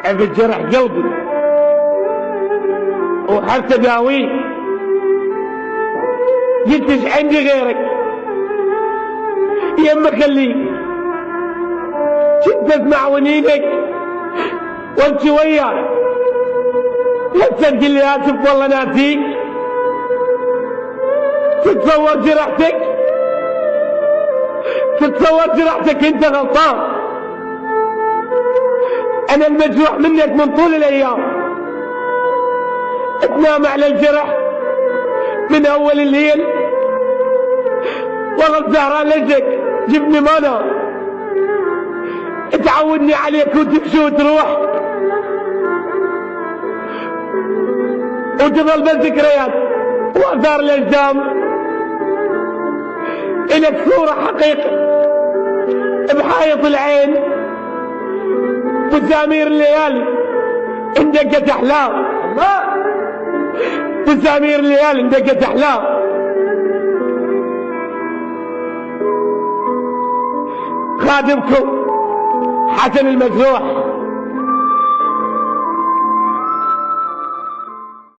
في جرح قلبي وحرت اداويه. قلت ايش عندي غيرك يمك اللي كنت اسمع ونينك وانت وياي، هسه تقول لي اسف والله ناسيك. تتصور جرحتك، تتصور جرحتك انت غلطان. انا المجروح منك من طول الايام، تنام على الجرح من اول الليل. والله الزهران لجك جبني ما نام، تعودني عليك وتمشي وتروح وتظل بالذكريات واثار الاجسام. الك صورة حقيقة بحايط العين وزامير الليالي اندقت احلام. وزامير الليالي اندقت احلام. خادمكم حسن المجروح